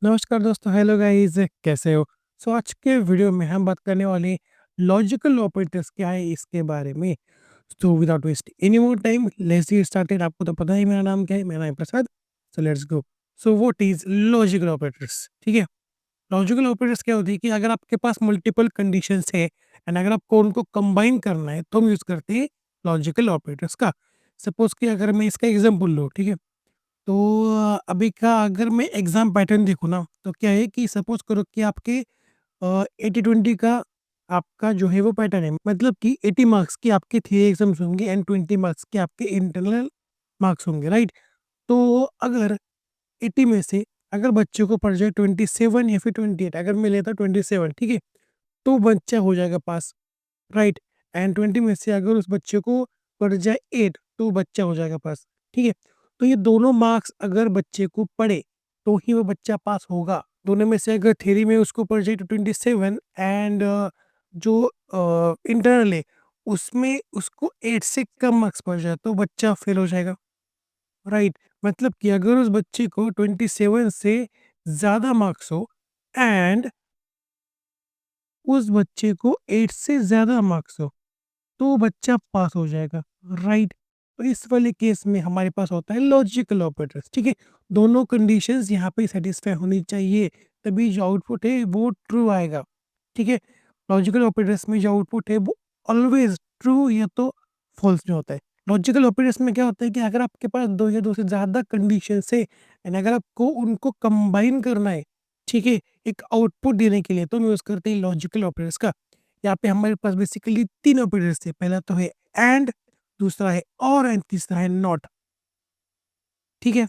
नमस्कार दोस्तों, hello guys, कैसे हो? आज के वीडियो में हम बात करने वाले हैं लॉजिकल ऑपरेटर्स क्या है इसके बारे में। Without waste any more time let's get started. आपको तो पता ही मेरा नाम क्या है, मेरा नाम है Prasad. Let's go. What is logical operators? ठीक है, लॉजिकल ऑपरेटर्स क्या होती है कि अगर आपके पास मल्टीपल कंडीशंस है एंड अगर आपको उनको कंबाइन करना है तो हम यूज करते हैं लॉजिकल ऑपरेटर्स का। सपोज कि अगर मैं इसका एग्जाम्पल लूँ, ठीक है, तो अभी का अगर मैं एग्ज़ाम पैटर्न देखूँ ना, तो क्या है कि सपोज़ करो कि आपके 80-20 का आपका जो है वो पैटर्न है। मतलब कि 80 मार्क्स की आपके थियरी एग्ज़ाम्स होंगे एंड 20 मार्क्स के आपके इंटरनल मार्क्स होंगे, राइट? तो अगर 80 में से अगर बच्चे को पड़ जाए 27 या फिर 28, अगर मैं लेता 27, ठीक है? तो बच्चा हो जाएगा पास, राइट? एंड 20 में से अगर उस बच्चे को पड़ जाए 8 तो बच्चा हो जाएगा पास, ठीक है? तो ये दोनों मार्क्स अगर बच्चे को पड़े तो ही वो बच्चा पास होगा। दोनों में से अगर थ्योरी में उसको पड़ जाए तो 27 एंड जो इंटरनल है उसमें उसको 8 से कम मार्क्स पड़ जाए तो बच्चा फेल हो जाएगा, राइट? मतलब कि अगर उस बच्चे को 27 से ज़्यादा मार्क्स हो एंड उस बच्चे को 8 से ज़्यादा मार्क्स हो तो बच्चा पास हो जाएगा, राइट? तो इस वाले केस में हमारे पास होता है लॉजिकल ऑपरेटर्स, ठीक है? दोनों कंडीशंस यहाँ पे सेटिस्फाई होनी चाहिए, तभी जो आउटपुट है वो ट्रू आएगा, ठीक है? लॉजिकल ऑपरेटर्स में जो आउटपुट है वो ऑलवेज ट्रू या तो फॉल्स में होता है। लॉजिकल ऑपरेटर्स में क्या होता है कि अगर आपके पास 2 या 2 से ज़्यादा कंडीशंस है एंड अगर आपको उनको कंबाइन करना है, ठीक है? एक आउटपुट देने के लिए तो हम यूज़ करते हैं लॉजिकल ऑपरेटर्स का। यहाँ पे हमारे पास बेसिकली 3 ऑपरेटर्स थे। पहला तो है एंड, दूसरा है और एंड तीसरा है नॉट, ठीक है?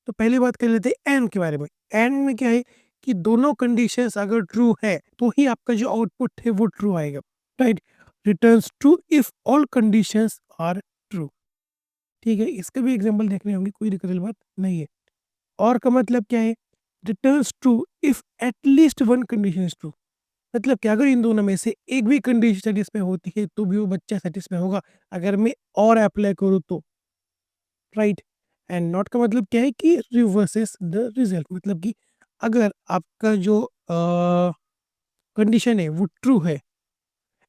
तो पहली बात कर लेते हैं एंड के बारे में। एंड में क्या है कि दोनों कंडीशंस अगर ट्रू है, तो ही आपका जो आउटपुट है वो ट्रू आएगा, right? Returns true if all conditions are true, ठीक है? इसका भी एग्जांपल देखने होंगे, कोई दिक्कत वाली बात नहीं है। और का मतलब क्या है? Returns true if at least one condition is true. मतलब कि अगर इन दोनों में से एक भी कंडीशन सेटिस्फाई होती है तो भी वो बच्चा सेटिस्फाई होगा, अगर मैं और अप्लाई करूँ तो, राइट? एंड नॉट का मतलब क्या है कि रिवर्सेस द रिजल्ट। मतलब कि अगर आपका जो कंडीशन है वो ट्रू है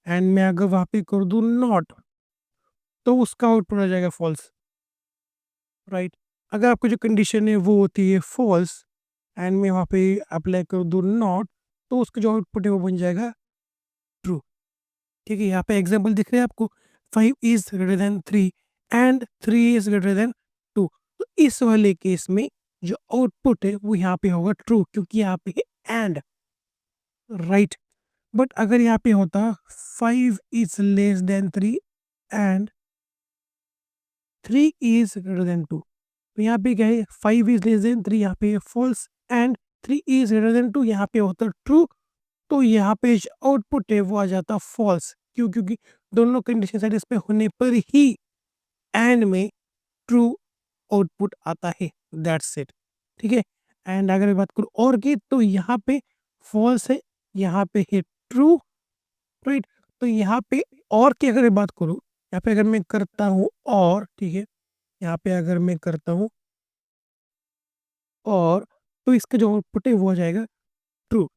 एंड मैं अगर वहाँ पे कर दूँ नॉट तो उसका आउटपुट आ जाएगा फॉल्स, राइट? अगर आपकी जो कंडीशन है वो होती है फॉल्स एंड मैं वहाँ पे अप्लाई कर दूँ नॉट तो उसका जो आउटपुट है वो बन जाएगा ट्रू, ठीक है? यहाँ पे एग्जांपल दिख रहे हैं आपको, 5 is greater then 3 and 3 is greater than 2। तो इस वाले केस में जो आउटपुट है वो यहाँ पे होगा ट्रू, क्योंकि यहाँ पे है एंड, राइट? बट अगर यहाँ पे होता 5 is less than 3 and 3 is greater than 2, तो यहाँ पे क्या है, 5 इज़ लेस देन 3 यहाँ पे false and 3 is greater than 2 यहाँ पे होता ट्रू। तो यहाँ पे जो आउटपुट है वो आ जाता फॉल्स, क्यों? क्योंकि दोनों कंडीशन सेटिस्फाई होने पर ही एंड में ट्रू आउटपुट आता है, दैट्स इट, ठीक है? एंड अगर मैं बात करूँ और की, तो यहाँ पे फॉल्स है, यहाँ पे है ट्रू, राइट? तो यहाँ पे और की अगर मैं बात करूँ, यहाँ पे अगर मैं करता हूँ और, ठीक है, यहाँ पे अगर मैं करता हूँ और, तो इसका जो आउटपुट है वो आ जाएगा ट्रू।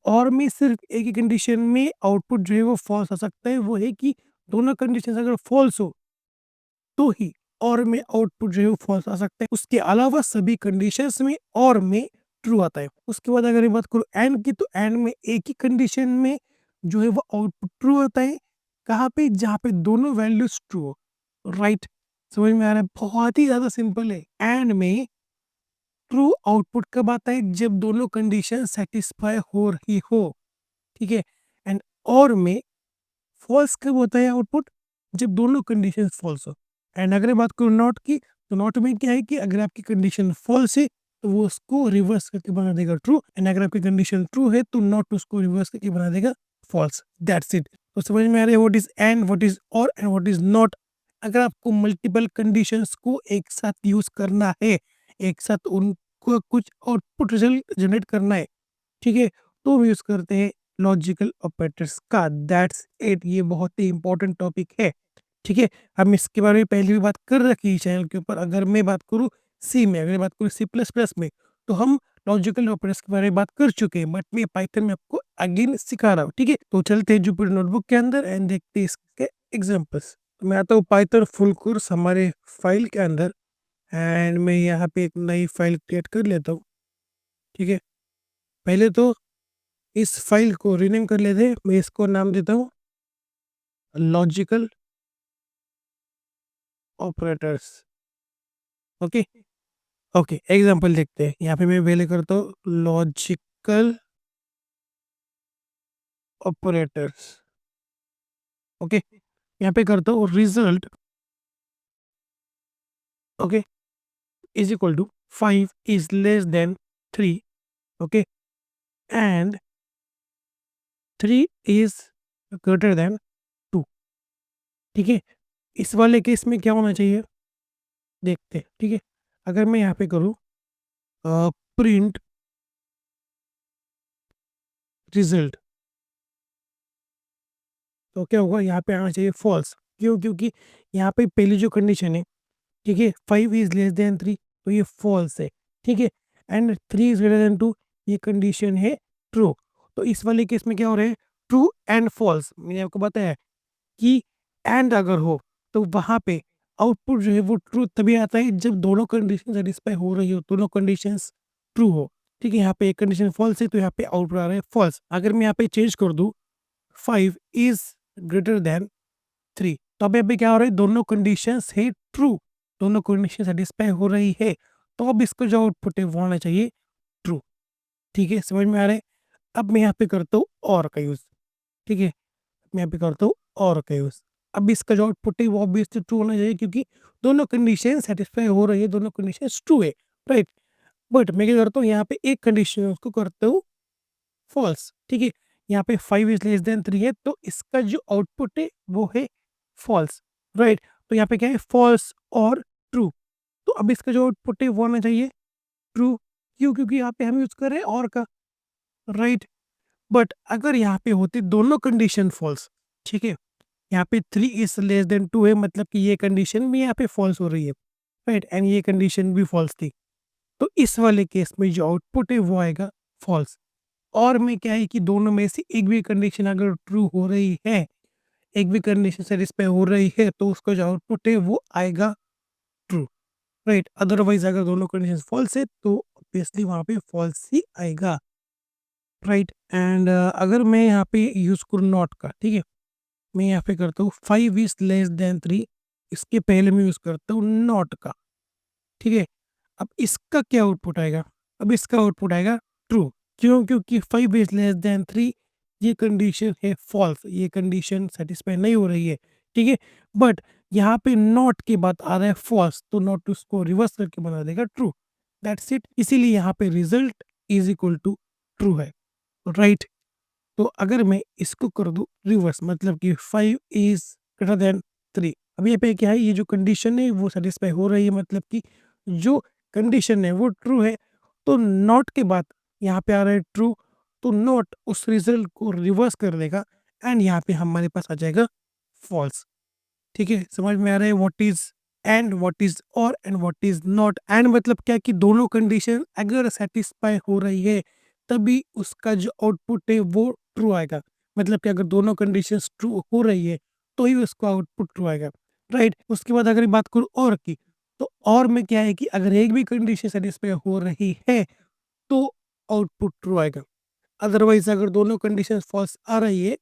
और में सिर्फ एक ही कंडीशन में आउटपुट जो है वो फॉल्स आ सकता है, वो है कि दोनों कंडीशंस अगर फॉल्स हो तो ही और में आउटपुट जो है वो फॉल्स आ सकता है। उसके अलावा सभी कंडीशंस में और में ट्रू आता है। उसके बाद अगर मैं बात करूँ एंड की, तो एंड में एक ही कंडीशन में जो है वो आउटपुट ट्रू आता है। कहाँ पे? जहाँ पे दोनों वैल्यूज ट्रू हो, राइट? समझ में आ रहा है? बहुत ही ज़्यादा सिंपल है। एंड में ट्रू आउटपुट कब आता है? जब दोनों कंडीशन सेटिस्फाई हो रही हो, ठीक है? एंड और में फॉल्स कब होता है आउटपुट? जब दोनों कंडीशन फॉल्स हो। एंड अगर मैं बात करूँ नॉट की, तो नॉट में क्या है कि अगर आपकी कंडीशन फॉल्स है तो वो उसको रिवर्स करके बना देगा ट्रू, एंड अगर आपकी कंडीशन ट्रू है तो नॉट उसको रिवर्स करके बना देगा फॉल्स, दैट्स इट। तो समझ में आ रहा है what is and, what is or and what is not. अगर आपको मल्टीपल कंडीशंस को एक साथ यूज करना है, एक साथ उनको कुछ आउटपुट रिजल्ट जनरेट करना है, ठीक है, तो हम यूज करते हैं लॉजिकल ऑपरेटर्स का, दैट्स इट। ये बहुत ही इंपॉर्टेंट टॉपिक है, ठीक है? हम इसके बारे में पहले भी बात कर रखी है चैनल के ऊपर। अगर मैं बात करूँ सी में, अगर मैं बात करूँ सी प्लस प्लस में, तो हम लॉजिकल ऑपरेटर्स के बारे में बात कर चुके हैं, बट मैं पाइथन में आपको अगेन सिखा रहा हूँ, ठीक है? तो चलते हैं जुपिटर नोटबुक के अंदर एंड देखते हैं इसके एग्जांपल्स। तो मैं आता हूँ पाइथन फुल कोर्स हमारे फाइल के अंदर एंड मैं यहाँ पे एक नई फाइल क्रिएट कर लेता हूँ, ठीक है? पहले तो इस फाइल को रीनेम कर लेते हैं। मैं इसको नाम देता हूँ logical operators. Okay, okay, example देखते हैं। यहाँ पे मैं पहले करता हूँ लॉजिकल ऑपरेटर्स। ओके, यहाँ पे करता हूँ result, okay, is equal to 5 is less than 3, okay, and 3 is greater than 2, ठीक है? इस वाले केस में क्या होना चाहिए देखते हैं, ठीक है? अगर मैं यहाँ पे करूँ प्रिंट रिजल्ट, तो क्या होगा? यहाँ पे आना चाहिए फॉल्स। क्यों? क्योंकि यहाँ पे पहली जो कंडीशन है, ठीक है, 5 इज लेस देन 3, तो ये फॉल्स है, ठीक है? एंड 3 इज ग्रेटर देन 2, ये कंडीशन है ट्रू। तो इस वाले केस में क्या हो रहा है? True and false. मैंने आपको बताया कि एंड अगर हो तो वहां पे आउटपुट जो है वो ट्रू तभी आता है जब दोनों कंडीशन सेटिस्फाई हो रही हो, दोनों कंडीशंस ट्रू हो, ठीक है? यहाँ पे एक कंडीशन फॉल्स है तो यहाँ पे आउटपुट आ रहा है फॉल्स। अगर मैं यहाँ पे चेंज कर दूं 5 इज ग्रेटर देन 3, तो अब यहाँ पे क्या हो रहा है? दोनों कंडीशंस है ट्रू, दोनों कंडीशन सेटिस्फाई हो रही है, तो अब इसको जो आउटपुट है वो आना चाहिए ट्रू, ठीक है? समझ में आ रहा है? अब मैं यहाँ पे करता हूँ और का यूज, ठीक है? मैं यहाँ पे करता हूँ और का यूज। अब इसका जो आउटपुट है वो ऑब्वियसली ट्रू होना चाहिए क्योंकि दोनों कंडीशन सेटिस्फाई हो रही है, दोनों कंडीशन ट्रू है, राइट? बट मैं क्या करता हूँ? यहाँ पे एक कंडीशन उसको करता हूँ फॉल्स, ठीक है? यहाँ पे 5 इज लेस देन 3 है तो इसका जो आउटपुट है वो है फॉल्स, राइट? तो यहाँ पे क्या है? फॉल्स और ट्रू। तो अब इसका जो आउटपुट है वो आना चाहिए ट्रू। क्यों? क्योंकि यहाँ पे हम यूज कर रहे हैं और का, राइट? बट अगर यहाँ पे होती दोनों कंडीशन फॉल्स, ठीक है, यहाँ पे 3 इज लेस देन 2 है, मतलब कि ये कंडीशन भी यहाँ पे फॉल्स हो रही है, राइट? एंड ये कंडीशन भी फॉल्स थी, तो इस वाले केस में जो आउटपुट है वो आएगा फॉल्स। और में क्या है कि दोनों में से एक भी कंडीशन अगर ट्रू हो रही है, एक भी कंडीशन सेटिस्फाई हो रही है, तो उसका जो आउटपुट है वो आएगा ट्रू, राइट? अदरवाइज अगर दोनों कंडीशन फॉल्स है तो ऑब्वियसली वहाँ पे फॉल्स ही आएगा, राइट? एंड अगर मैं यहाँ पे यूज करूँ नॉट का, ठीक है, मैं यहाँ पे करता हूँ 5 इज लेस देन 3, इसके पहले मैं यूज करता हूँ नॉट का, ठीक है? अब इसका क्या आउटपुट आएगा? अब इसका आउटपुट आएगा ट्रू। क्यों? क्योंकि 5 इज लेस देन 3, ये कंडीशन है फॉल्स, ये कंडीशन सेटिस्फाई नहीं हो रही है, ठीक है? बट यहाँ पे नॉट के बाद आ रहा है फॉल्स, तो नॉट उसको रिवर्स करके बना देगा ट्रू, दैट्स इट। इसीलिए यहाँ पे result is equal to true है, राइट? तो अगर मैं इसको कर दूं रिवर्स, मतलब कि 5 इज ग्रेटर देन 3, अब ये पे क्या है? ये जो कंडीशन है वो सेटिस्फाई हो रही है, मतलब कि जो कंडीशन है वो ट्रू है, तो नॉट के बाद यहाँ पे आ रहा है ट्रू, तो नॉट उस रिजल्ट को रिवर्स कर देगा एंड यहाँ पे हमारे पास आ जाएगा फॉल्स, ठीक है? समझ में आ रहा है what is and, what is or and what is not? And मतलब क्या कि दोनों कंडीशन अगर सेटिस्फाई हो रही है तभी उसका जो आउटपुट है वो ट्रू आएगा, मतलब कि अगर दोनों कंडीशंस ट्रू हो रही है तो ही उसका आउटपुट ट्रू आएगा, राइट? उसके बाद अगर बात करूँ और की, तो और में क्या है कि अगर एक भी कंडीशन सेटिस्फाई हो रही है तो आउटपुट ट्रू आएगा, अदरवाइज अगर दोनों कंडीशन फॉल्स आ रही है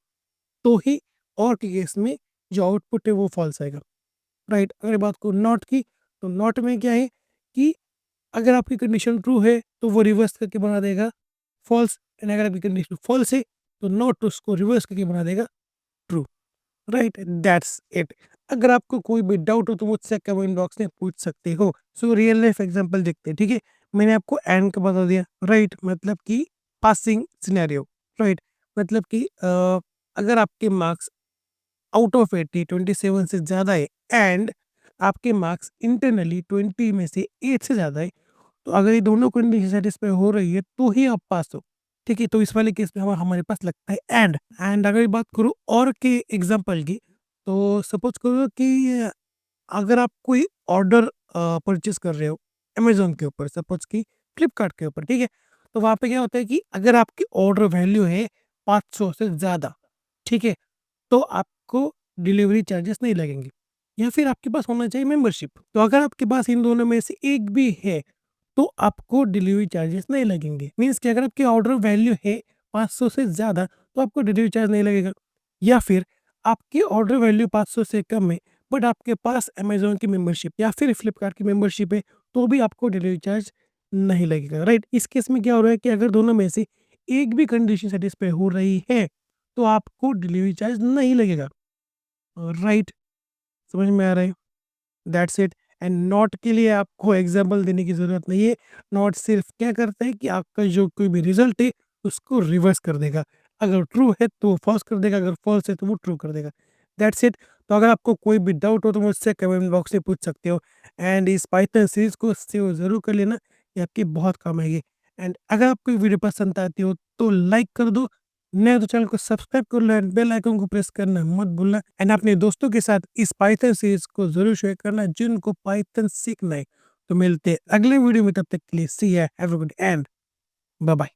तो ही और के केस में जो आउटपुट है वो फॉल्स आएगा, राइट? अगर बात को नॉट की, तो नॉट में क्या है कि अगर आपकी कंडीशन ट्रू है तो वो रिवर्स करके बना देगा फॉल्स, एंड अगर आपकी कंडीशन फॉल्स है तो नॉट उसको रिवर्स करके बना देगा ट्रू, राइट? That's it. अगर आपको कोई भी डाउट हो तो मुझसे कमेंट बॉक्स में पूछ सकते हो। सो रियल लाइफ एग्जांपल देखते हैं, ठीक है? मैंने आपको एंड का बता दिया, राइट? मतलब कि पासिंग सिनेरियो, राइट? मतलब कि अगर आपके मार्क्स आउट ऑफ 80 27 से ज़्यादा है एंड आपके मार्क्स इंटरनली 20 में से 8 से ज़्यादा है, तो अगर ये दोनों कंडीशन सेटिस्फाई हो रही है तो ही आप पास हो, ठीक है? तो इस वाले केस में हमारे पास लगता है एंड अगर बात करूँ और के एग्जांपल की, तो सपोज करो कि अगर आप कोई ऑर्डर परचेज कर रहे हो अमेजोन के ऊपर, सपोज कि फ्लिपकार्ट के ऊपर, ठीक है? तो वहाँ पे क्या होता है कि अगर आपकी ऑर्डर वैल्यू है 500 से ज़्यादा, ठीक है? तो आपको डिलीवरी चार्जेस नहीं लगेंगे, या फिर आपके पास होना चाहिए मेंबरशिप। तो अगर आपके पास इन दोनों में से एक भी है, तो आपको डिलीवरी चार्जेस नहीं लगेंगे। मीन्स कि अगर आपकी ऑर्डर वैल्यू है 500 से ज़्यादा, तो आपको डिलीवरी चार्ज नहीं लगेगा। या फिर आपकी ऑर्डर वैल्यू 500 से कम है, बट आपके पास अमेज़न की मेंबरशिप या फिर फ्लिपकार्ट की मेंबरशिप है, तो भी आपको डिलीवरी चार्ज नहीं लगेगा, राइट? इस केस में क्या हो रहा है कि अगर दोनों में से एक भी कंडीशन सैटिस्फाई हो रही है, तो आपको डिलीवरी चार्ज नहीं लगेगा, राइट? समझ में आ रहा है? That's it. एंड नॉट के लिए आपको एग्जाम्पल देने की ज़रूरत नहीं है। नॉट सिर्फ क्या करता है कि आपका जो कोई भी रिज़ल्ट है, उसको रिवर्स कर देगा। अगर ट्रू है तो वो फॉल्स कर देगा, अगर फॉल्स है तो वो ट्रू कर देगा। That's it. तो अगर आपको कोई भी डाउट हो तो मुझसे कमेंट बॉक्स में पूछ सकते हो। एंड इस पाइथन सीरीज़ को सेव ज़रूर कर लेना, ये आपकी बहुत काम आएगी। एंड अगर आपको ये वीडियो पसंद आती हो तो लाइक कर दो, नहीं तो चैनल को सब्सक्राइब कर लो एंड बेल आइकन को प्रेस करना मत भूलना। एंड अपने दोस्तों के साथ इस पाइथन सीरीज को जरूर शेयर करना जिनको पाइथन सीखना है। तो मिलते हैं अगले वीडियो में, तब तक के लिए see ya have a good and bye bye.